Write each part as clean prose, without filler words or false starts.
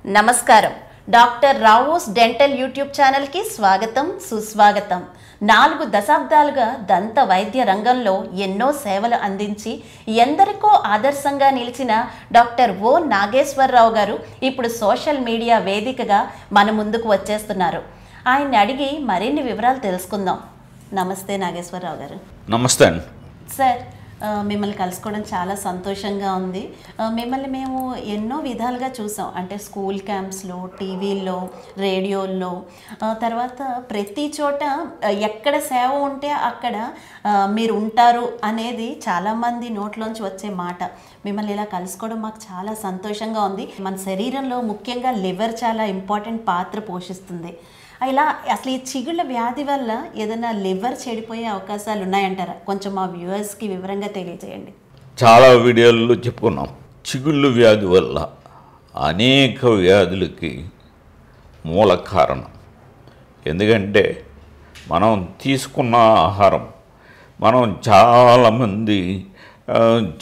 నమస్కారం. Doctor Rao's dental YouTube ఛానల్కి స్వాగతం, సుస్వాగతం. 4 దశాబ్దాలుగా దంత వైద్య రంగంలో ఎన్నో సేవలు అందించి ఎందరికో ఆదర్శంగా నిలిచిన డాక్టర్ ఓ నాగేశ్వరరావు గారు ఇప్పుడు సోషల్ మీడియా వేదికగా మన ముందుకు వచ్చేస్తున్నారు. ఆయన్ని అడిగి మరిన్ని వివరాలు తెలుసుకుందాం. నమస్తే నాగేశ్వరరావు గారు. నమస్తే అండి. సార్, మిమ్మల్ని కలుసుకోవడం చాలా సంతోషంగా ఉంది. మిమ్మల్ని మేము ఎన్నో విధాలుగా చూసాం. అంటే స్కూల్ క్యాంప్స్లో, టీవీల్లో, రేడియోల్లో, తర్వాత ప్రతి చోట ఎక్కడ సేవ ఉంటే అక్కడ మీరు ఉంటారు అనేది చాలామంది నోట్లోంచి వచ్చే మాట. మిమ్మల్ని ఇలా కలుసుకోవడం మాకు చాలా సంతోషంగా ఉంది. మన శరీరంలో ముఖ్యంగా లివర్ చాలా ఇంపార్టెంట్ పాత్ర పోషిస్తుంది. ఇలా అసలు ఈ చిగుళ్ళ వ్యాధి వల్ల ఏదైనా లివర్ చెడిపోయే అవకాశాలు ఉన్నాయంటారా? కొంచెం మా వ్యూవర్స్కి వివరంగా తెలియజేయండి. చాలా వీడియోల్లో చెప్పుకున్నాం. చిగుళ్ళు వ్యాధి వల్ల అనేక వ్యాధులకి మూల కారణం. ఎందుకంటే మనం తీసుకున్న ఆహారం, మనం చాలామంది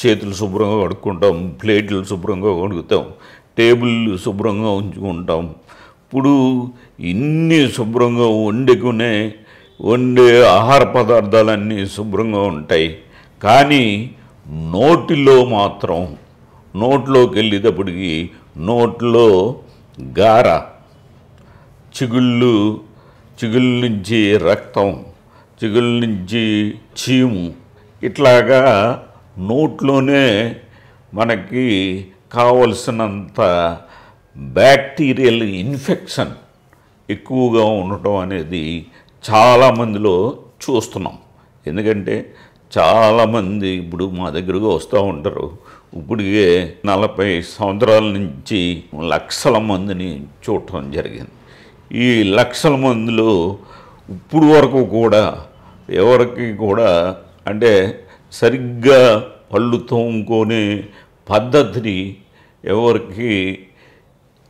చేతులు శుభ్రంగా కడుక్కుంటాం, ప్లేట్లు శుభ్రంగా కడుగుతాం, టేబుళ్ళు శుభ్రంగా ఉంచుకుంటాం. ఇప్పుడు ఇన్ని శుభ్రంగా వండే ఆహార పదార్థాలన్నీ శుభ్రంగా ఉంటాయి. కానీ నోటిలో మాత్రం, నోట్లోకి వెళ్ళేటప్పటికి నోట్లో గార, చిగుళ్ళు నుంచి రక్తం, చిగుళ్ళ నుంచి చీము, ఇట్లాగా నోట్లోనే మనకి కావలసినంత బ్యాక్టీరియల్ ఇన్ఫెక్షన్ ఎక్కువగా ఉండటం అనేది చాలామందిలో చూస్తున్నాం. ఎందుకంటే చాలామంది ఇప్పుడు మా దగ్గరకు వస్తూ ఉంటారు. ఇప్పటికే 40 సంవత్సరాల నుంచి లక్షల మందిని చూడటం జరిగింది. ఈ లక్షల మందిలో ఇప్పుడు వరకు కూడా ఎవరికి కూడా అంటే సరిగ్గా పళ్ళు తోముకునే పద్ధతిని ఎవరికి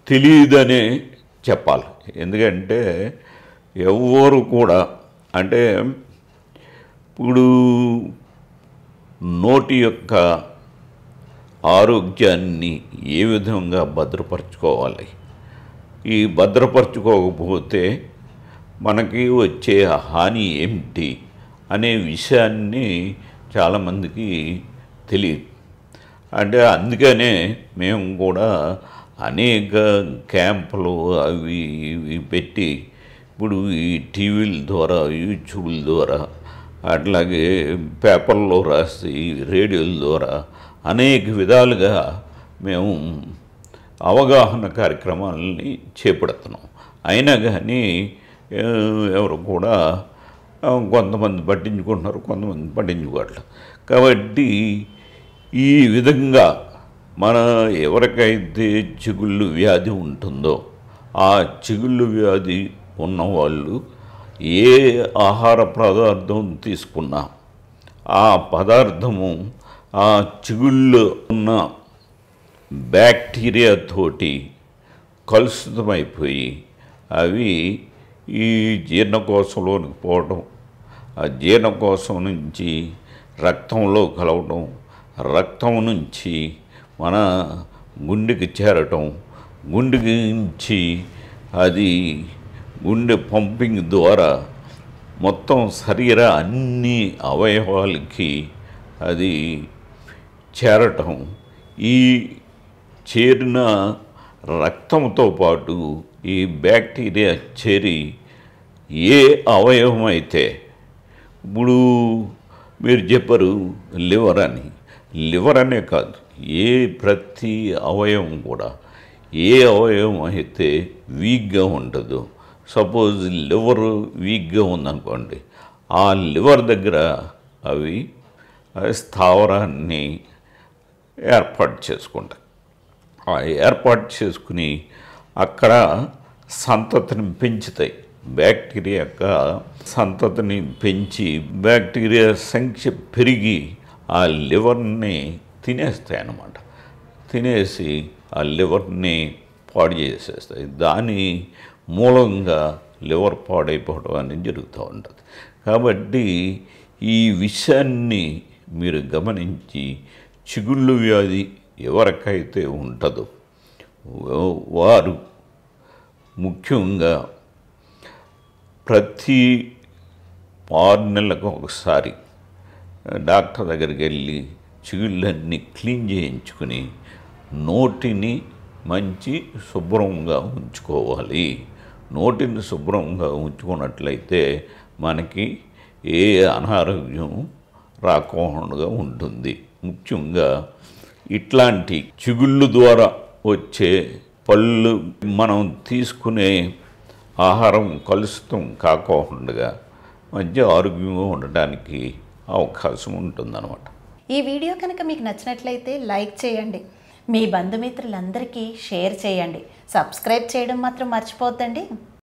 తెలియదనే చెప్పాలి. ఎందుకంటే ఎవరు కూడా అంటే ఇప్పుడు నోటి యొక్క ఆరోగ్యాన్ని ఏ విధంగా భద్రపరచుకోవాలి, ఈ భద్రపరచుకోకపోతే మనకి వచ్చే హాని ఏమిటి అనే విషయాన్ని చాలామందికి తెలియదు. అంటే అందుకనే మేము కూడా అనేక క్యాంపులు అవి ఇవి పెట్టి ఇప్పుడు ఈ టీవీల ద్వారా, యూట్యూబ్ల ద్వారా, అట్లాగే పేపర్లో రాసి, రేడియోల ద్వారా అనేక విధాలుగా మేము అవగాహన కార్యక్రమాలని చేపడుతున్నాం. అయినా కానీ ఎవరు కూడా కొంతమంది పట్టించుకుంటున్నారు, కొంతమంది పట్టించుకోవట్లేదు. కాబట్టి ఈ విధంగా మన ఎవరికైతే చిగుళ్ళు వ్యాధి ఉంటుందో ఆ చిగుళ్ళు వ్యాధి ఉన్నవాళ్ళు ఏ ఆహార పదార్థం తీసుకున్నా ఆ పదార్థము ఆ చిగుళ్ళు ఉన్న బ్యాక్టీరియాతోటి కలుషితమైపోయి అవి ఈ జీర్ణకోశంలోనికి పోవడం, ఆ జీర్ణకోశం నుంచి రక్తంలో కలవడం, రక్తం నుంచి మన గుండెకి చేరటం, గుండెకి నుంచి అది గుండె పంపింగ్ ద్వారా మొత్తం శరీర అన్ని అవయవాలకి అది చేరటం, ఈ చేరిన రక్తంతో పాటు ఈ బ్యాక్టీరియా చేరి ఏ అవయవం అయితే, ఇప్పుడు మీరు చెప్పారు లివర్ అని, లివర్ అనే కాదు, ప్రతి అవయవం కూడా ఏ అవయవం అయితే వీక్గా ఉంటుందో, సపోజ్ లివర్ వీక్గా ఉందనుకోండి, ఆ లివర్ దగ్గర అవి స్థావరాన్ని ఏర్పాటు చేసుకుంటాయి. ఆ ఏర్పాటు చేసుకుని అక్కడ సంతతిని పెంచుతాయి. బ్యాక్టీరియా యొక్క సంతతిని పెంచి బ్యాక్టీరియా సంఖ్య పెరిగి ఆ లివర్ని తినేస్తాయి అన్నమాట. తినేసి ఆ లివర్ని పాడు చేసేస్తాయి. దాని మూలంగా లివర్ పాడైపోవడం అనేది జరుగుతూ ఉంటుంది. కాబట్టి ఈ విషయాన్ని మీరు గమనించి చిగుళ్ళు వ్యాధి ఎవరికైతే ఉంటుందో వారు ముఖ్యంగా ప్రతి 6 నెలలకు ఒకసారి డాక్టర్ దగ్గరికి వెళ్ళి చిగుళ్ళన్నీ క్లీన్ చేయించుకుని నోటిని మంచి శుభ్రంగా ఉంచుకోవాలి. నోటిని శుభ్రంగా ఉంచుకున్నట్లయితే మనకి ఏ అనారోగ్యం రాకుండా ఉంటుంది. ముఖ్యంగా ఇట్లాంటి చిగుళ్ళు ద్వారా వచ్చే పళ్ళు మనం తీసుకునే ఆహారం కలుషితం కాకుండా మంచి ఆరోగ్యంగా ఉండడానికి అవకాశం ఉంటుందన్నమాట. ఈ వీడియో కనుక మీకు నచ్చినట్లయితే లైక్ చేయండి, మీ బంధుమిత్రులందరికీ షేర్ చేయండి, సబ్స్క్రైబ్ చేయడం మాత్రం మర్చిపోద్దండి.